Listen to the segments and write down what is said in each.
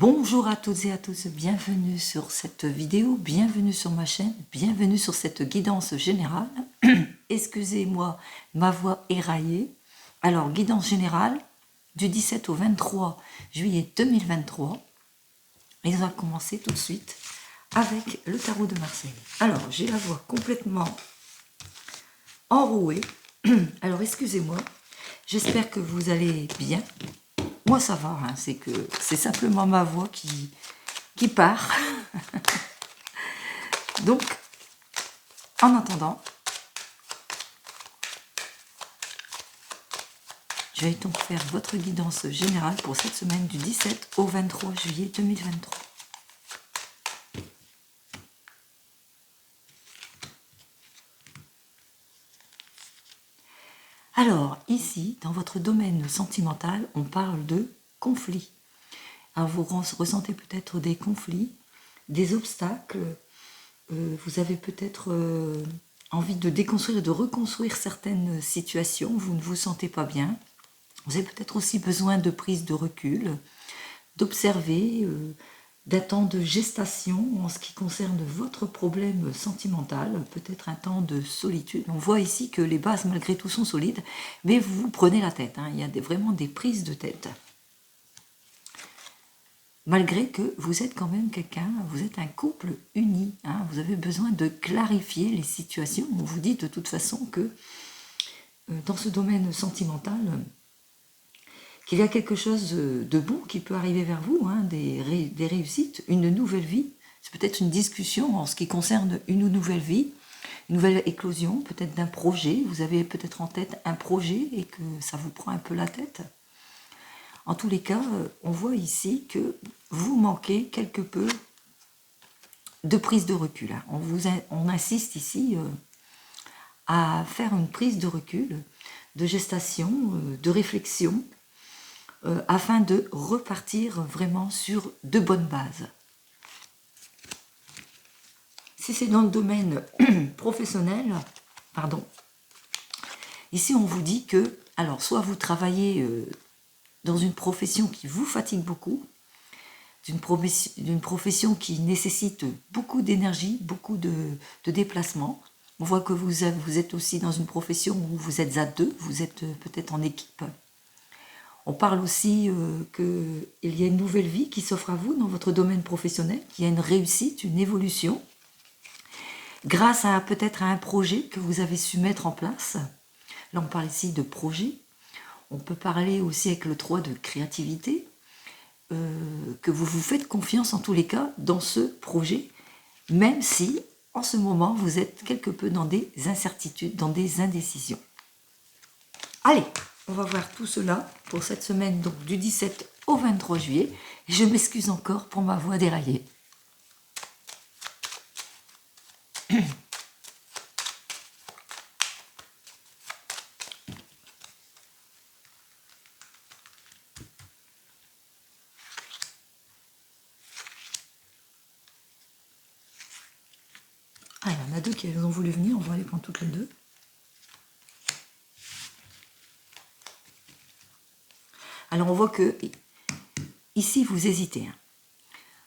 Bonjour à toutes et à tous, bienvenue sur cette vidéo, bienvenue sur ma chaîne, bienvenue sur cette guidance générale. Excusez-moi, ma voix éraillée. Alors, guidance générale du 17 au 23 juillet 2023. Et on va commencer tout de suite avec le tarot de Marseille. Alors, j'ai la voix complètement enrouée. Alors, excusez-moi, j'espère que vous allez bien. Moi, ça va, hein, c'est simplement ma voix qui part. Donc, en attendant, je vais donc faire votre guidance générale pour cette semaine du 17 au 23 juillet 2023. Alors, ici, dans votre domaine sentimental, on parle de conflit. Alors, vous ressentez peut-être des conflits, des obstacles. Vous avez peut-être envie de déconstruire et de reconstruire certaines situations. Vous ne vous sentez pas bien. Vous avez peut-être aussi besoin de prise de recul, d'observer, d'un temps de gestation en ce qui concerne votre problème sentimental, peut-être un temps de solitude. On voit ici que les bases malgré tout sont solides, mais vous vous prenez la tête, hein. Il y a vraiment des prises de tête. Malgré que vous êtes quand même quelqu'un, vous êtes un couple uni, hein. Vous avez besoin de clarifier les situations. On vous dit de toute façon que dans ce domaine sentimental, qu'il y a quelque chose de bon qui peut arriver vers vous, hein, des réussites, une nouvelle vie. C'est peut-être une discussion en ce qui concerne une nouvelle vie, une nouvelle éclosion, peut-être d'un projet. Vous avez peut-être en tête un projet et que ça vous prend un peu la tête. En tous les cas, on voit ici que vous manquez quelque peu de prise de recul. Hein. On insiste ici à faire une prise de recul, de gestation, de réflexion, afin de repartir vraiment sur de bonnes bases. Si c'est dans le domaine professionnel, ici on vous dit que, alors soit vous travaillez dans une profession qui vous fatigue beaucoup, d'une profession qui nécessite beaucoup d'énergie, beaucoup de déplacements. On voit que vous êtes aussi dans une profession où vous êtes à deux, vous êtes peut-être en équipe. On parle aussi qu'il y a une nouvelle vie qui s'offre à vous dans votre domaine professionnel, qu'il y a une réussite, une évolution, grâce à peut-être à un projet que vous avez su mettre en place. Là, on parle ici de projet. On peut parler aussi avec le 3 de créativité, que vous vous faites confiance en tous les cas dans ce projet, même si, en ce moment, vous êtes quelque peu dans des incertitudes, dans des indécisions. Allez, on va voir tout cela pour cette semaine donc du 17 au 23 juillet. Et je m'excuse encore pour ma voix déraillée. Ah, il y en a deux qui ont voulu venir, on va les prendre toutes les deux. Alors on voit que ici vous hésitez. Hein.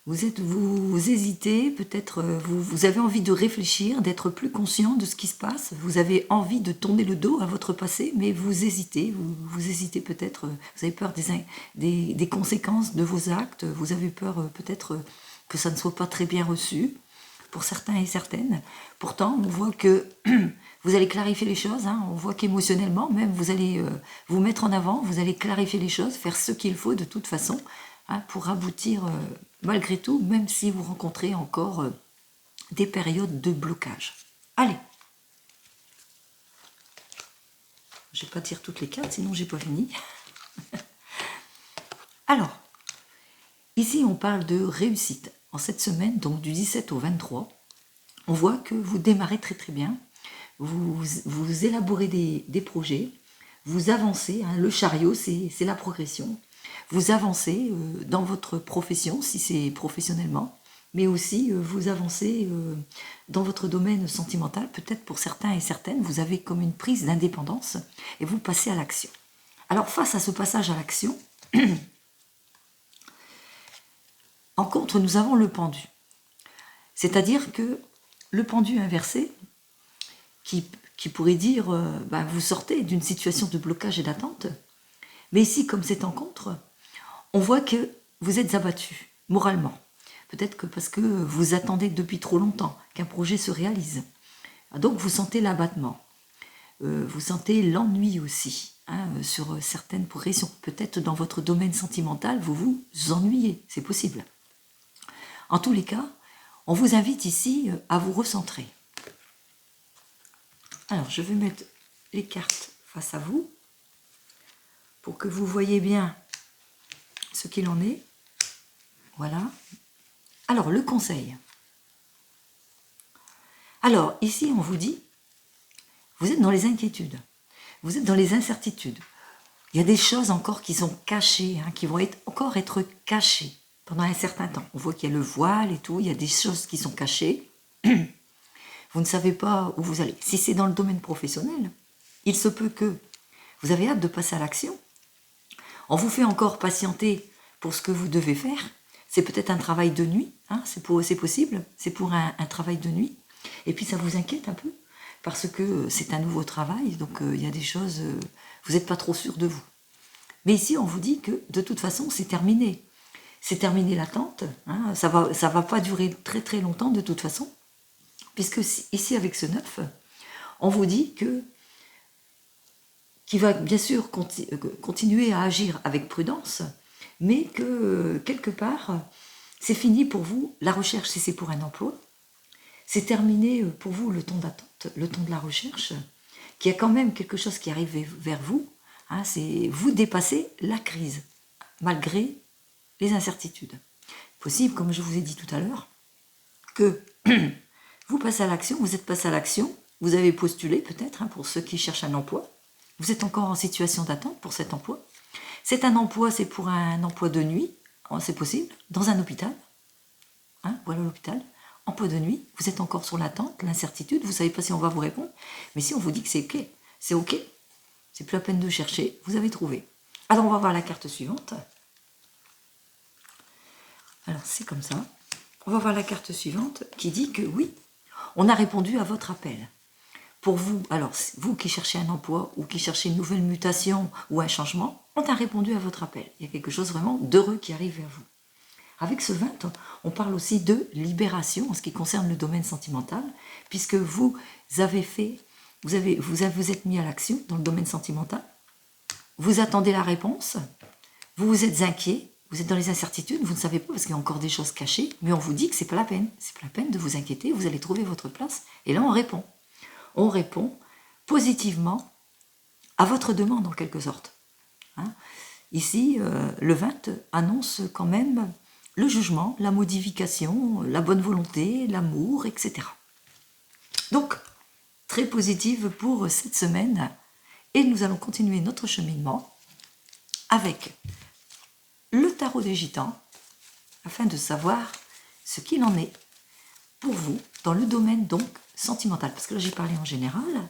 Vous hésitez, peut-être vous avez envie de réfléchir, d'être plus conscient de ce qui se passe. Vous avez envie de tourner le dos à votre passé, mais vous hésitez. Vous hésitez peut-être, vous avez peur des conséquences de vos actes. Vous avez peur peut-être que ça ne soit pas très bien reçu pour certains et certaines. Pourtant, on voit que vous allez clarifier les choses. Hein. On voit qu'émotionnellement, même, vous allez vous mettre en avant, vous allez clarifier les choses, faire ce qu'il faut de toute façon, hein, pour aboutir malgré tout, même si vous rencontrez encore des périodes de blocage. Allez. Je ne vais pas dire toutes les cartes, sinon j'ai pas fini. Alors, ici on parle de réussite. En cette semaine, donc du 17 au 23, on voit que vous démarrez très très bien. Vous élaborez des projets, vous avancez. Hein, le chariot, c'est la progression. Vous avancez dans votre profession, si c'est professionnellement, mais aussi vous avancez dans votre domaine sentimental. Peut-être pour certains et certaines, vous avez comme une prise d'indépendance et vous passez à l'action. Alors face à ce passage à l'action, En contre, nous avons le pendu. C'est-à-dire que le pendu inversé, qui pourrait dire vous sortez d'une situation de blocage et d'attente, mais ici, comme c'est en contre, on voit que vous êtes abattu moralement. Peut-être que parce que vous attendez depuis trop longtemps qu'un projet se réalise. Donc vous sentez l'abattement. Vous sentez l'ennui aussi sur certaines progressions. Peut-être dans votre domaine sentimental, vous vous ennuyez, c'est possible. En tous les cas, on vous invite ici à vous recentrer. Alors, je vais mettre les cartes face à vous pour que vous voyez bien ce qu'il en est. Voilà. Alors, le conseil. Alors, ici, on vous dit, vous êtes dans les inquiétudes, vous êtes dans les incertitudes. Il y a des choses encore qui sont cachées, qui vont encore être cachées pendant un certain temps. On voit qu'il y a le voile et tout, il y a des choses qui sont cachées. Vous ne savez pas où vous allez. Si c'est dans le domaine professionnel, il se peut que vous avez hâte de passer à l'action. On vous fait encore patienter pour ce que vous devez faire. C'est peut-être un travail de nuit, c'est possible, c'est pour un travail de nuit. Et puis ça vous inquiète un peu, parce que c'est un nouveau travail, donc il y a des choses, vous n'êtes pas trop sûr de vous. Mais ici, on vous dit que de toute façon, c'est terminé. C'est terminé l'attente, ça va pas durer très très longtemps de toute façon. Puisque ici, avec ce 9, on vous dit qu'il va bien sûr continuer à agir avec prudence, mais que quelque part, c'est fini pour vous, la recherche, si c'est pour un emploi. C'est terminé pour vous le temps d'attente, le temps de la recherche, qu'il y a quand même quelque chose qui arrive vers vous. C'est vous dépasser la crise, malgré les incertitudes. Possible, comme je vous ai dit tout à l'heure, que vous passez à l'action, vous êtes passé à l'action, vous avez postulé peut-être pour ceux qui cherchent un emploi. Vous êtes encore en situation d'attente pour cet emploi. C'est un emploi, c'est pour un emploi de nuit, c'est possible, dans un hôpital. Voilà l'hôpital. Emploi de nuit, vous êtes encore sur l'attente, l'incertitude, vous ne savez pas si on va vous répondre. Mais si on vous dit que c'est ok, c'est plus la peine de chercher, vous avez trouvé. Alors on va voir la carte suivante. Alors c'est comme ça. On va voir la carte suivante qui dit que oui, on a répondu à votre appel. Pour vous, alors vous qui cherchez un emploi ou qui cherchez une nouvelle mutation ou un changement, on a répondu à votre appel. Il y a quelque chose vraiment d'heureux qui arrive vers vous. Avec ce 20, on parle aussi de libération en ce qui concerne le domaine sentimental, puisque vous êtes mis à l'action dans le domaine sentimental. Vous attendez la réponse, vous êtes inquiet, vous êtes dans les incertitudes, vous ne savez pas parce qu'il y a encore des choses cachées, mais on vous dit que c'est pas la peine. C'est pas la peine de vous inquiéter, vous allez trouver votre place. Et là, on répond. On répond positivement à votre demande en quelque sorte. Ici, le 20 annonce quand même le jugement, la modification, la bonne volonté, l'amour, etc. Donc, très positive pour cette semaine. Et nous allons continuer notre cheminement avec le tarot des gitans, afin de savoir ce qu'il en est pour vous dans le domaine donc sentimental. Parce que là, j'ai parlé en général.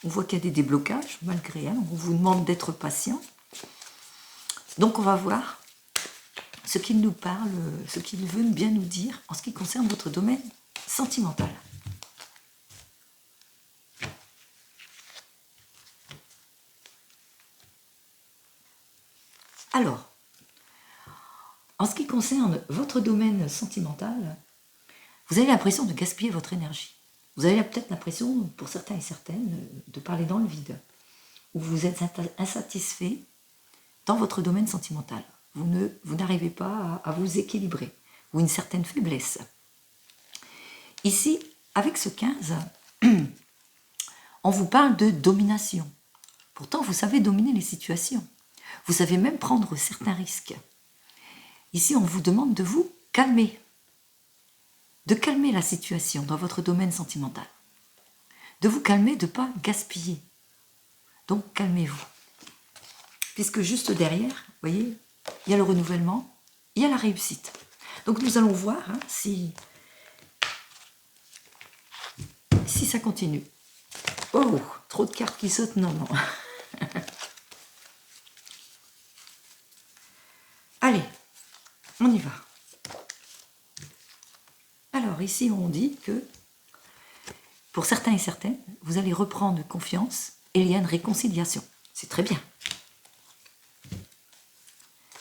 On voit qu'il y a des déblocages, malgré. On vous demande d'être patient. Donc, on va voir ce qu'il nous parle, ce qu'il veut bien nous dire en ce qui concerne votre domaine sentimental. Alors, en ce qui concerne votre domaine sentimental, vous avez l'impression de gaspiller votre énergie. Vous avez peut-être l'impression, pour certains et certaines, de parler dans le vide, ou vous êtes insatisfait dans votre domaine sentimental. Vous n'arrivez pas à vous équilibrer, ou une certaine faiblesse. Ici, avec ce 15, on vous parle de domination. Pourtant, vous savez dominer les situations. Vous savez même prendre certains risques. Ici, on vous demande de vous calmer. De calmer la situation dans votre domaine sentimental. De vous calmer, de ne pas gaspiller. Donc, calmez-vous. Puisque juste derrière, vous voyez, il y a le renouvellement, il y a la réussite. Donc, nous allons voir si ça continue. Oh, trop de cartes qui sautent, non. Allez, on y va. Alors ici, on dit que pour certains et certaines, vous allez reprendre confiance et il y a une réconciliation. C'est très bien.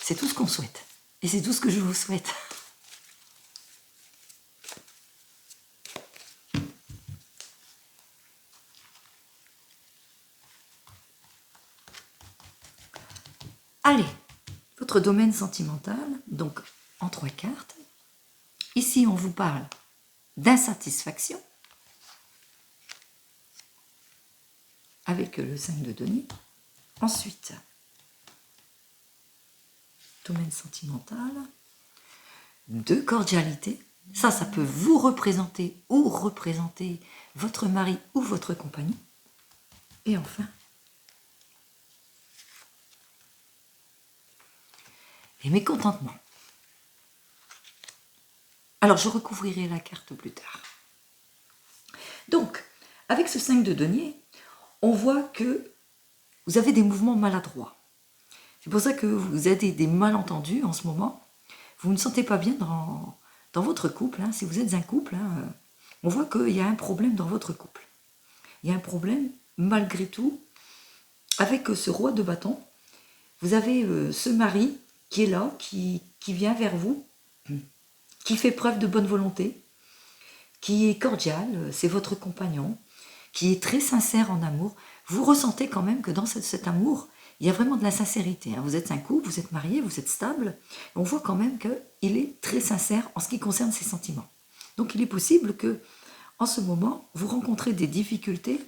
C'est tout ce qu'on souhaite. Et c'est tout ce que je vous souhaite. Allez, votre domaine sentimental, donc en 3 cartes. Ici, on vous parle d'insatisfaction avec le 5 de denier. Ensuite, domaine sentimental, de cordialité. Ça peut vous représenter ou représenter votre mari ou votre compagnon. Et enfin, les mécontentements. Alors, je recouvrirai la carte plus tard. Donc, avec ce 5 de denier, on voit que vous avez des mouvements maladroits. C'est pour ça que vous avez des malentendus en ce moment. Vous ne sentez pas bien dans votre couple. Hein. Si vous êtes un couple, hein, on voit qu'il y a un problème dans votre couple. Il y a un problème, malgré tout, avec ce roi de bâton. Vous avez ce mari qui est là, qui vient vers vous, qui fait preuve de bonne volonté, qui est cordial, c'est votre compagnon, qui est très sincère en amour. Vous ressentez quand même que dans cet amour, il y a vraiment de la sincérité. Hein. Vous êtes un couple, vous êtes marié, vous êtes stable. On voit quand même qu'il est très sincère en ce qui concerne ses sentiments. Donc il est possible que, en ce moment, vous rencontrez des difficultés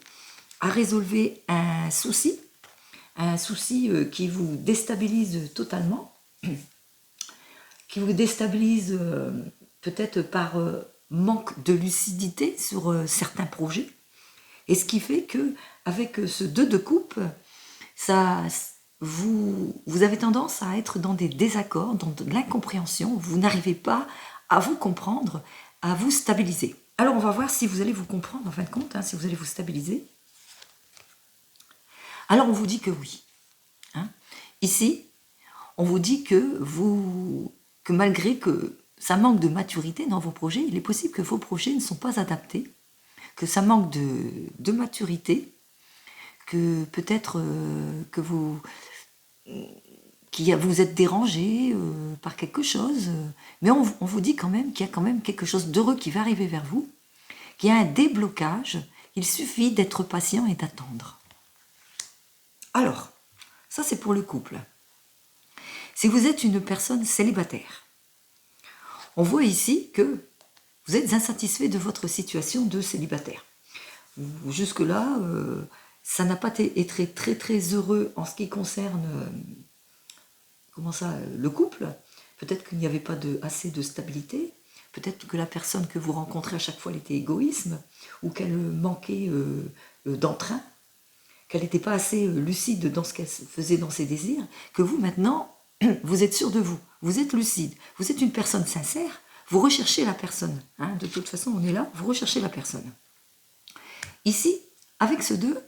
à résolver un souci qui vous déstabilise totalement, qui vous déstabilise peut-être par manque de lucidité sur certains projets. Et ce qui fait que, avec ce 2 de coupe, vous avez tendance à être dans des désaccords, dans de l'incompréhension. Vous n'arrivez pas à vous comprendre, à vous stabiliser. Alors, on va voir si vous allez vous comprendre, en fin de compte, hein, si vous allez vous stabiliser. Alors, on vous dit que oui. Hein. Ici, on vous dit que malgré que ça manque de maturité dans vos projets, il est possible que vos projets ne sont pas adaptés, que ça manque de maturité, que peut-être que vous êtes dérangé par quelque chose, mais on vous dit quand même qu'il y a quand même quelque chose d'heureux qui va arriver vers vous, qu'il y a un déblocage, il suffit d'être patient et d'attendre. Alors, ça c'est pour le couple. Si vous êtes une personne célibataire, on voit ici que vous êtes insatisfait de votre situation de célibataire. Jusque-là, ça n'a pas été très très heureux en ce qui concerne le couple. Peut-être qu'il n'y avait pas assez de stabilité. Peut-être que la personne que vous rencontrez à chaque fois, elle était égoïste ou qu'elle manquait d'entrain, qu'elle n'était pas assez lucide dans ce qu'elle faisait dans ses désirs, que vous maintenant, vous êtes sûr de vous, vous êtes lucide, vous êtes une personne sincère, vous recherchez la personne. Hein, de toute façon, on est là, vous recherchez la personne. Ici, avec ce 2,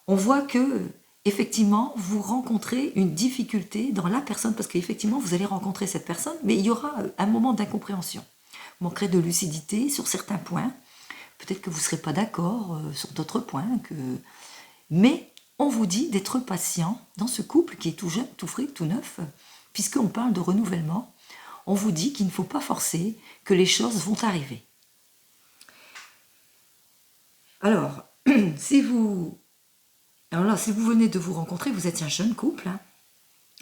on voit que, effectivement, vous rencontrez une difficulté dans la personne, parce qu'effectivement, vous allez rencontrer cette personne, mais il y aura un moment d'incompréhension. Vous manquerez de lucidité sur certains points. Peut-être que vous ne serez pas d'accord sur d'autres points. Mais on vous dit d'être patient dans ce couple qui est tout jeune, tout frais, tout neuf, puisqu'on parle de renouvellement. On vous dit qu'il ne faut pas forcer, que les choses vont arriver. Alors, si vous venez de vous rencontrer, vous êtes un jeune couple, hein,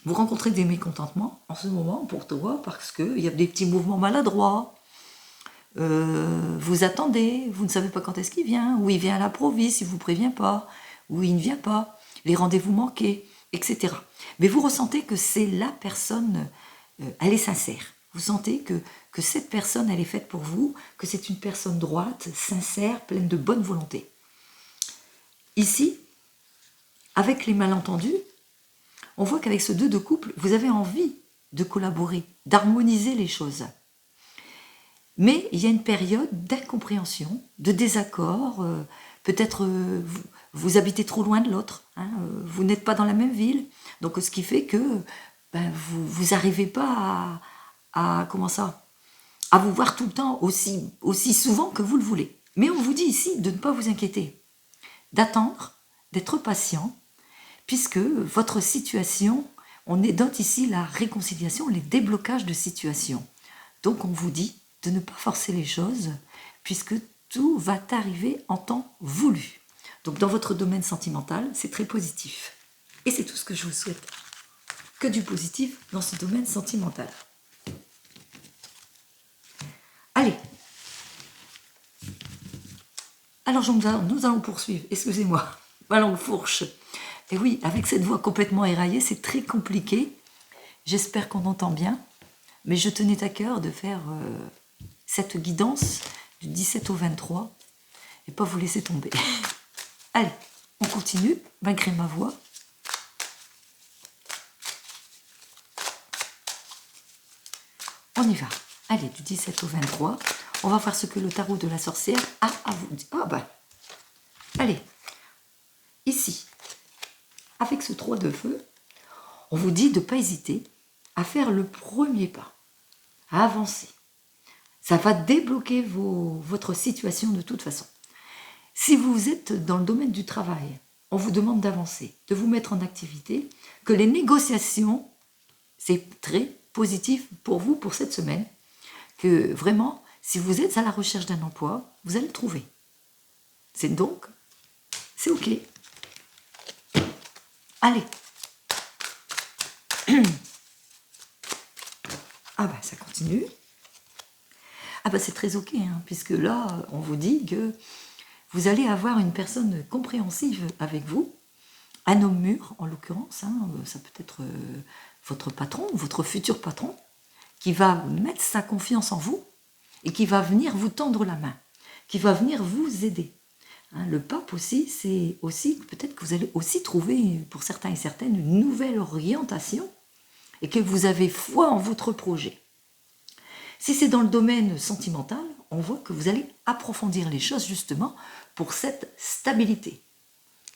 vous rencontrez des mécontentements en ce moment pour toi, parce qu'il y a des petits mouvements maladroits, vous attendez, vous ne savez pas quand est-ce qu'il vient, ou il vient à l'improviste, il ne vous prévient pas, ou il ne vient pas, les rendez-vous manqués, etc. Mais vous ressentez que c'est la personne, elle est sincère. Vous sentez que cette personne, elle est faite pour vous, que c'est une personne droite, sincère, pleine de bonne volonté. Ici, avec les malentendus, on voit qu'avec ce 2 de couple, vous avez envie de collaborer, d'harmoniser les choses. Mais il y a une période d'incompréhension, de désaccord, peut-être vous habitez trop loin de l'autre, hein, vous n'êtes pas dans la même ville, donc ce qui fait que vous n'arrivez pas à à vous voir tout le temps aussi souvent que vous le voulez. Mais on vous dit ici de ne pas vous inquiéter, d'attendre, d'être patient, puisque votre situation, on note ici la réconciliation, les déblocages de situation. Donc on vous dit de ne pas forcer les choses, puisque tout va arriver en temps voulu. Donc dans votre domaine sentimental, c'est très positif. Et c'est tout ce que je vous souhaite. Que du positif dans ce domaine sentimental. Allez. Alors nous allons poursuivre. Excusez-moi, ma langue fourche. Et oui, avec cette voix complètement éraillée, c'est très compliqué. J'espère qu'on entend bien. Mais je tenais à cœur de faire cette guidance du 17 au 23 et pas vous laisser tomber. Allez, on continue, malgré ma voix. On y va. Allez, du 17 au 23, on va voir ce que le tarot de la sorcière a à vous dire. Ah bah, allez, ici, avec ce 3 de feu, on vous dit de ne pas hésiter à faire le premier pas, à avancer. Ça va débloquer votre situation de toute façon. Si vous êtes dans le domaine du travail, on vous demande d'avancer, de vous mettre en activité, que les négociations, c'est très positif pour vous pour cette semaine, que vraiment, si vous êtes à la recherche d'un emploi, vous allez le trouver. C'est donc, c'est OK. Allez. Ah bah ça continue. Ah bah c'est très OK, hein, puisque là, on vous dit que vous allez avoir une personne compréhensive avec vous, un homme mûr en l'occurrence, hein, ça peut être votre patron, votre futur patron, qui va mettre sa confiance en vous et qui va venir vous tendre la main, qui va venir vous aider. Hein, le pape aussi, c'est aussi, peut-être que vous allez aussi trouver, pour certains et certaines, une nouvelle orientation et que vous avez foi en votre projet. Si c'est dans le domaine sentimental, on voit que vous allez approfondir les choses justement pour cette stabilité.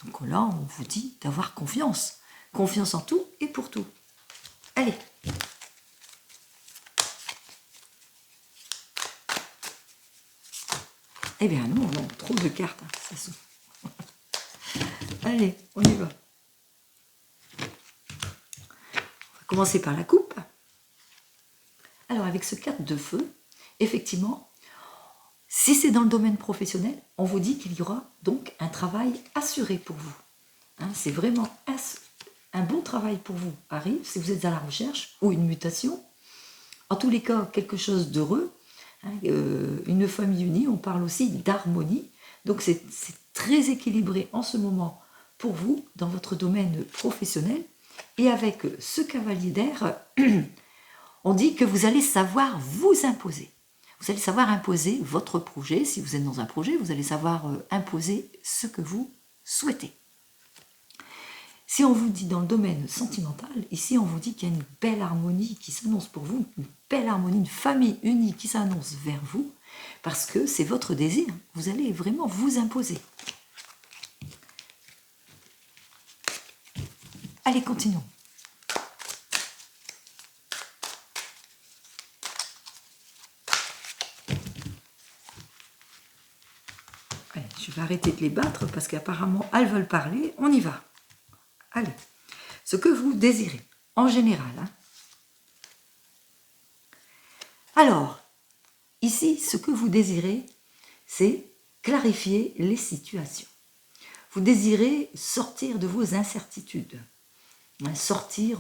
Donc là, on vous dit d'avoir confiance. Confiance en tout et pour tout. Allez. Eh bien non, non, trop de cartes. Hein, ça s'ouvre. Allez, on y va. On va commencer par la coupe. Alors avec ce 4 de feu, effectivement, si c'est dans le domaine professionnel, on vous dit qu'il y aura donc un travail assuré pour vous. Hein, c'est vraiment un bon travail pour vous arrive si vous êtes à la recherche ou une mutation. En tous les cas, quelque chose d'heureux. Hein, une famille unie, on parle aussi d'harmonie. Donc c'est très équilibré en ce moment pour vous dans votre domaine professionnel. Et avec ce cavalier d'air, on dit que vous allez savoir vous imposer. Vous allez savoir imposer votre projet. Si vous êtes dans un projet, vous allez savoir imposer ce que vous souhaitez. Si on vous dit dans le domaine sentimental, ici on vous dit qu'il y a une belle harmonie qui s'annonce pour vous, une belle harmonie, une famille unie qui s'annonce vers vous, parce que c'est votre désir. Vous allez vraiment vous imposer. Allez, continuons. Allez, je vais arrêter de les battre parce qu'apparemment elles veulent parler. On y va. Allez, ce que vous désirez, en général. Hein. Alors, ici, ce que vous désirez, c'est clarifier les situations. Vous désirez sortir de vos incertitudes, hein, sortir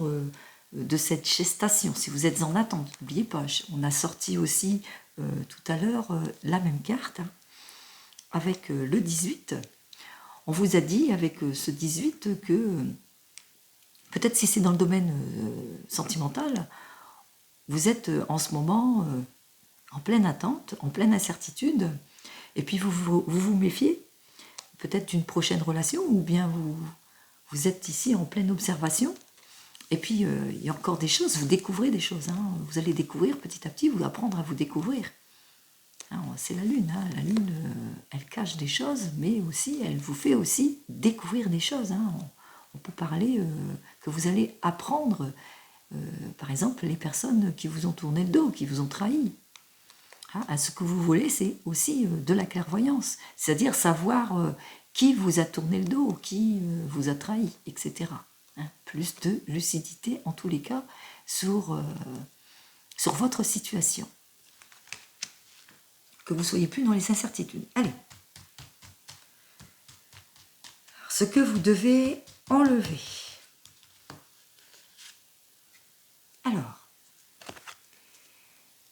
de cette gestation, si vous êtes en attente. N'oubliez pas, on a sorti aussi tout à l'heure la même carte, hein, avec le 18. On vous a dit avec ce 18 que... Peut-être si c'est dans le domaine sentimental, vous êtes en ce moment en pleine attente, en pleine incertitude, et puis vous méfiez peut-être d'une prochaine relation, ou bien vous êtes ici en pleine observation, et puis il y a encore des choses, vous découvrez des choses, hein, vous allez découvrir petit à petit, vous apprendre à vous découvrir. Hein, c'est la lune, hein, la lune, elle cache des choses, mais aussi elle vous fait aussi découvrir des choses. Hein. On peut parler que vous allez apprendre, par exemple, les personnes qui vous ont tourné le dos, qui vous ont trahi. Hein, ce que vous voulez, c'est aussi de la clairvoyance, c'est-à-dire savoir qui vous a tourné le dos, qui vous a trahi, etc. Hein, plus de lucidité, en tous les cas, sur votre situation. Que vous ne soyez plus dans les incertitudes. Allez. Ce que vous devez enlever. Alors,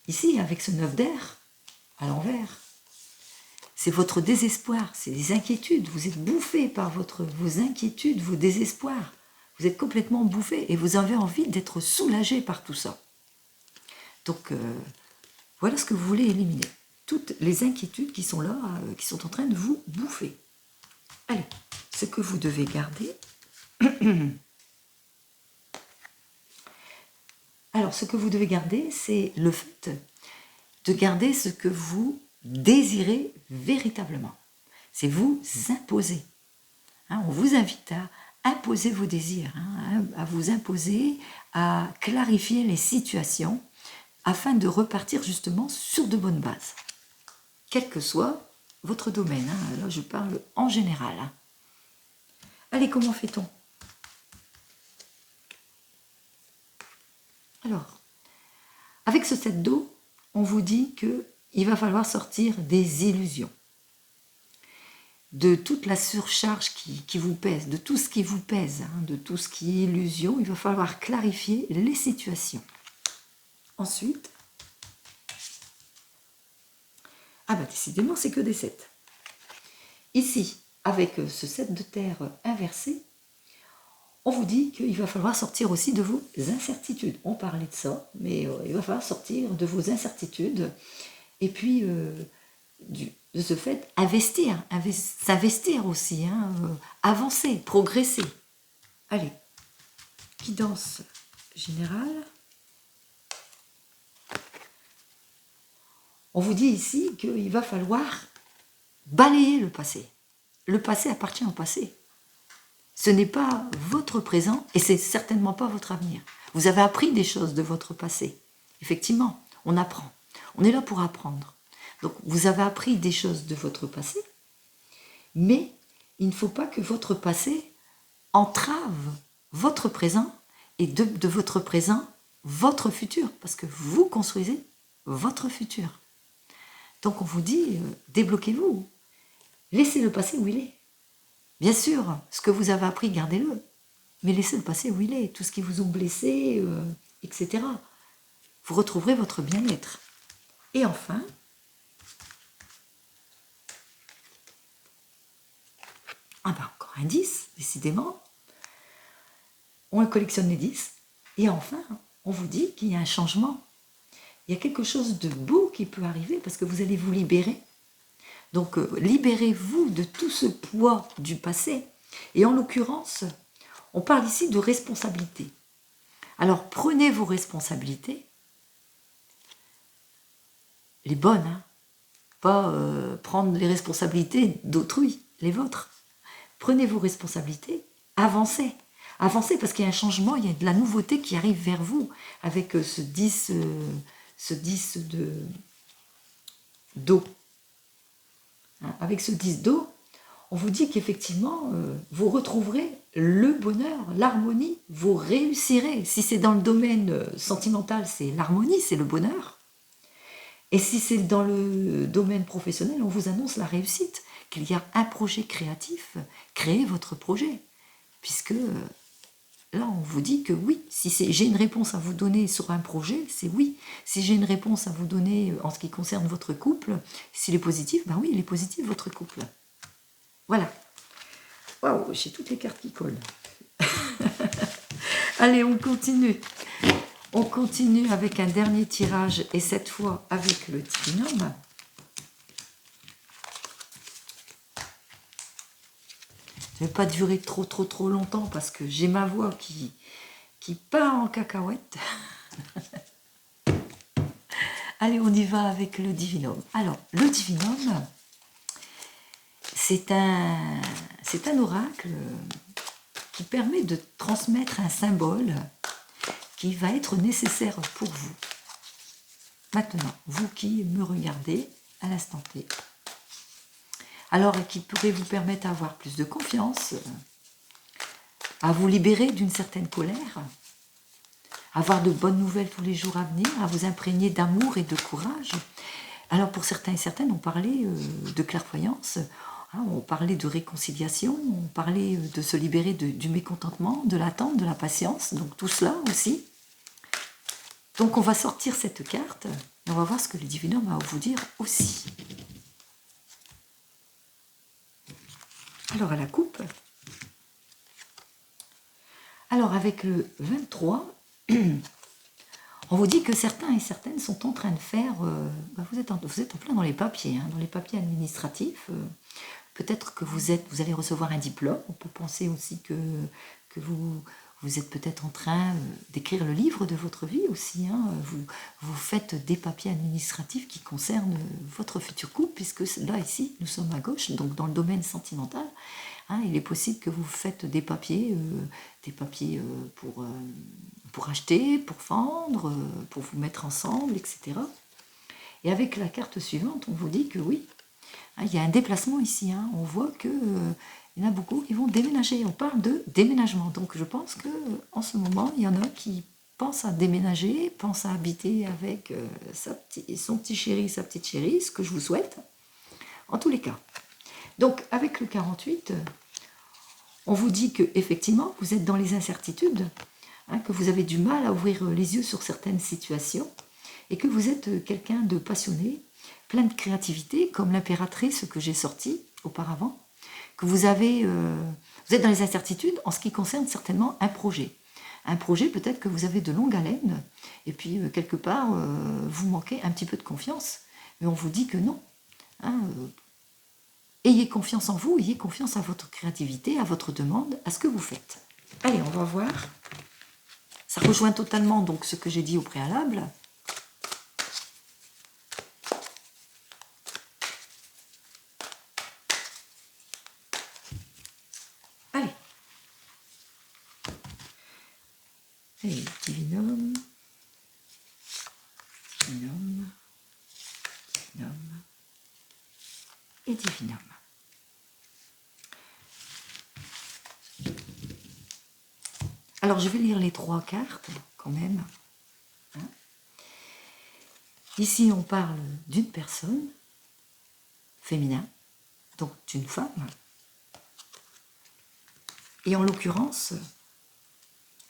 ici, avec ce 9 d'air, à l'envers, c'est votre désespoir, c'est des inquiétudes. Vous êtes bouffé par vos inquiétudes, vos désespoirs. Vous êtes complètement bouffé et vous avez envie d'être soulagé par tout ça. Donc, voilà ce que vous voulez éliminer. Toutes les inquiétudes qui sont là, qui sont en train de vous bouffer. Allez, ce que vous devez garder. Alors, ce que vous devez garder, c'est le fait de garder ce que vous désirez véritablement. C'est vous imposer. Hein, on vous invite à imposer vos désirs, hein, à vous imposer, à clarifier les situations afin de repartir justement sur de bonnes bases. Quel que soit votre domaine. Hein, là, je parle en général. Hein. Allez, comment fait-on? Alors, avec ce 7 d'eau, on vous dit qu'il va falloir sortir des illusions, de toute la surcharge qui vous pèse, de tout ce qui vous pèse, hein, de tout ce qui est illusion. Il va falloir clarifier les situations. Ensuite, ah bah décidément, c'est que des 7. Ici, avec ce 7 de terre inversé, on vous dit qu'il va falloir sortir aussi de vos incertitudes. On parlait de ça, mais il va falloir sortir de vos incertitudes. Et puis, de ce fait, s'investir aussi, hein, avancer, progresser. Allez, guidance générale. On vous dit ici qu'il va falloir balayer le passé. Le passé appartient au passé. Ce n'est pas votre présent et c'est certainement pas votre avenir. Vous avez appris des choses de votre passé. Effectivement, on apprend. On est là pour apprendre. Donc, vous avez appris des choses de votre passé, mais il ne faut pas que votre passé entrave votre présent et de votre présent, votre futur, parce que vous construisez votre futur. Donc, on vous dit, débloquez-vous. Laissez le passé où il est. Bien sûr, ce que vous avez appris, gardez-le. Mais laissez le passé où il est. Tout ce qui vous a blessé, etc. Vous retrouverez votre bien-être. Et enfin, encore un 10, décidément. On collectionne les 10. Et enfin, on vous dit qu'il y a un changement. Il y a quelque chose de beau qui peut arriver parce que vous allez vous libérer. Donc, libérez-vous de tout ce poids du passé. Et en l'occurrence, on parle ici de responsabilité. Alors, prenez vos responsabilités, les bonnes, hein, pas prendre les responsabilités d'autrui, les vôtres. Prenez vos responsabilités, avancez. Avancez parce qu'il y a un changement, il y a de la nouveauté qui arrive vers vous avec ce 10 d'eau. Avec ce 10 d'eau, on vous dit qu'effectivement, vous retrouverez le bonheur, l'harmonie, vous réussirez. Si c'est dans le domaine sentimental, c'est l'harmonie, c'est le bonheur. Et si c'est dans le domaine professionnel, on vous annonce la réussite, qu'il y a un projet créatif, créez votre projet. Puisque là, on vous dit que oui, si j'ai une réponse à vous donner sur un projet, c'est oui. Si j'ai une réponse à vous donner en ce qui concerne votre couple, s'il est positif, ben oui, il est positif, votre couple. Voilà. Waouh, j'ai toutes les cartes qui collent. Allez, on continue. On continue avec un dernier tirage, et cette fois avec le Divinum. Je ne vais pas durer trop longtemps parce que j'ai ma voix qui part en cacahuète. Allez, on y va avec le Divinum. Alors, le Divinum, c'est un oracle qui permet de transmettre un symbole qui va être nécessaire pour vous. Maintenant, vous qui me regardez à l'instant T, alors qui pourrait vous permettre d'avoir plus de confiance, à vous libérer d'une certaine colère, avoir de bonnes nouvelles tous les jours à venir, à vous imprégner d'amour et de courage. Alors pour certains et certaines, on parlait de clairvoyance, hein, on parlait de réconciliation, on parlait de se libérer du mécontentement, de l'attente, de la patience, donc tout cela aussi. Donc on va sortir cette carte et on va voir ce que le Divin Homme va vous dire aussi. Alors à la coupe, alors avec le 23, on vous dit que certains et certaines sont en train de faire, vous êtes en plein dans les papiers, hein, dans les papiers administratifs. Peut-être que vous allez recevoir un diplôme. On peut penser aussi que vous êtes peut-être en train d'écrire le livre de votre vie aussi. Hein. Vous faites des papiers administratifs qui concernent votre futur couple, puisque là, ici, nous sommes à gauche, donc dans le domaine sentimental. Hein, il est possible que vous faites des papiers pour acheter, pour vendre, pour vous mettre ensemble, etc. Et avec la carte suivante, on vous dit que oui, hein, il y a un déplacement ici. Hein. On voit que il y en a beaucoup qui vont déménager. On parle de déménagement. Donc je pense qu'en ce moment, il y en a qui pensent à déménager, pensent à habiter avec son petit chéri, sa petite chérie, ce que je vous souhaite, en tous les cas. Donc avec le 48, on vous dit que effectivement, vous êtes dans les incertitudes, hein, que vous avez du mal à ouvrir les yeux sur certaines situations, et que vous êtes quelqu'un de passionné, plein de créativité, comme l'impératrice que j'ai sortie auparavant, que vous êtes dans les incertitudes en ce qui concerne certainement un projet. Un projet peut-être que vous avez de longue haleine, et puis quelque part, vous manquez un petit peu de confiance, mais on vous dit que non. Hein, ayez confiance en vous, ayez confiance à votre créativité, à votre demande, à ce que vous faites. Allez, on va voir. Ça rejoint totalement donc ce que j'ai dit au préalable. Et Divin Homme, et Divin Homme. Alors je vais lire les trois cartes quand même. Hein. Ici on parle d'une personne féminin, donc d'une femme. Et en l'occurrence,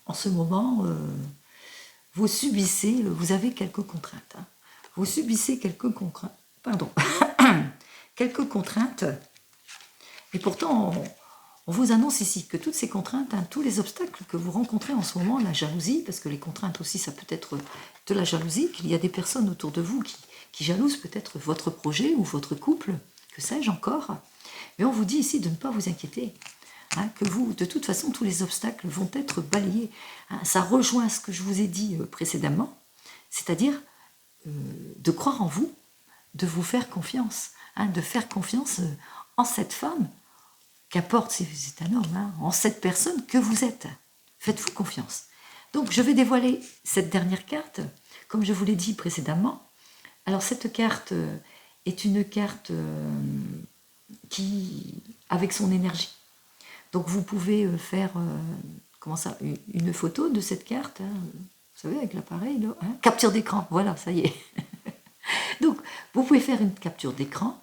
en ce moment, vous subissez, vous avez quelques contraintes. Hein. Vous subissez quelques contraintes, quelques contraintes. Et pourtant, on vous annonce ici que toutes ces contraintes, hein, tous les obstacles que vous rencontrez en ce moment, la jalousie, parce que les contraintes aussi, ça peut être de la jalousie, qu'il y a des personnes autour de vous qui jalousent peut-être votre projet ou votre couple, que sais-je encore. Mais on vous dit ici de ne pas vous inquiéter. Hein, que vous, de toute façon, tous les obstacles vont être balayés. Hein, ça rejoint ce que je vous ai dit précédemment, c'est-à-dire de croire en vous, de vous faire confiance, hein, de faire confiance en cette femme, qu'importe si c'est un homme, hein, en cette personne que vous êtes. Faites-vous confiance. Donc, je vais dévoiler cette dernière carte, comme je vous l'ai dit précédemment. Alors, cette carte est une carte qui, avec son énergie. Donc vous pouvez faire une photo de cette carte, hein, vous savez, avec l'appareil, là, hein, capture d'écran, voilà, ça y est. Donc vous pouvez faire une capture d'écran,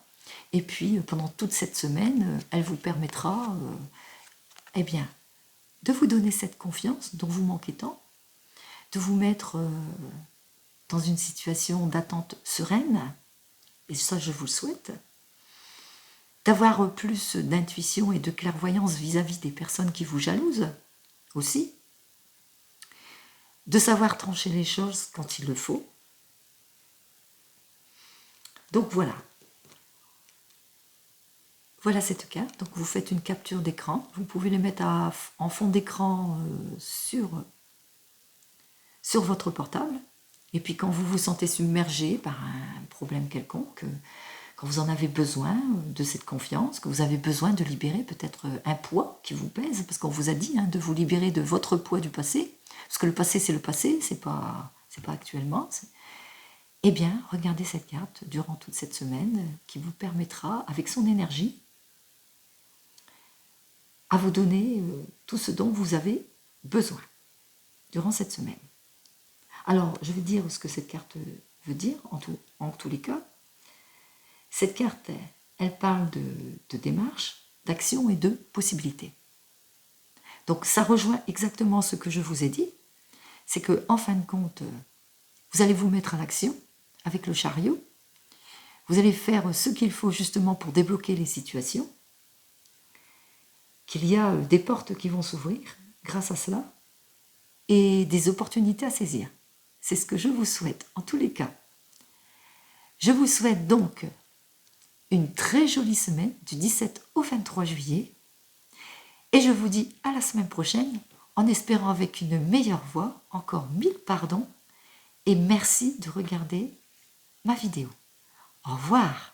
et puis pendant toute cette semaine, elle vous permettra eh bien, de vous donner cette confiance dont vous manquez tant, de vous mettre dans une situation d'attente sereine, et ça je vous le souhaite, d'avoir plus d'intuition et de clairvoyance vis-à-vis des personnes qui vous jalousent aussi, de savoir trancher les choses quand il le faut. Donc voilà. Voilà cette carte. Donc vous faites une capture d'écran. Vous pouvez les mettre en fond d'écran sur votre portable. Et puis quand vous vous sentez submergé par un problème quelconque, quand vous en avez besoin de cette confiance, que vous avez besoin de libérer peut-être un poids qui vous pèse, parce qu'on vous a dit hein, de vous libérer de votre poids du passé, parce que le passé c'est le passé, c'est pas actuellement. eh bien, regardez cette carte durant toute cette semaine qui vous permettra, avec son énergie, à vous donner tout ce dont vous avez besoin durant cette semaine. Alors, je vais dire ce que cette carte veut dire en tous les cas. Cette carte, elle parle de démarche, d'action et de possibilités. Donc, ça rejoint exactement ce que je vous ai dit. C'est que, en fin de compte, vous allez vous mettre à l'action avec le chariot. Vous allez faire ce qu'il faut justement pour débloquer les situations. Qu'il y a des portes qui vont s'ouvrir grâce à cela et des opportunités à saisir. C'est ce que je vous souhaite en tous les cas. Je vous souhaite donc une très jolie semaine du 17 au 23 juillet et je vous dis à la semaine prochaine en espérant avec une meilleure voix, encore 1000 pardons et merci de regarder ma vidéo. Au revoir.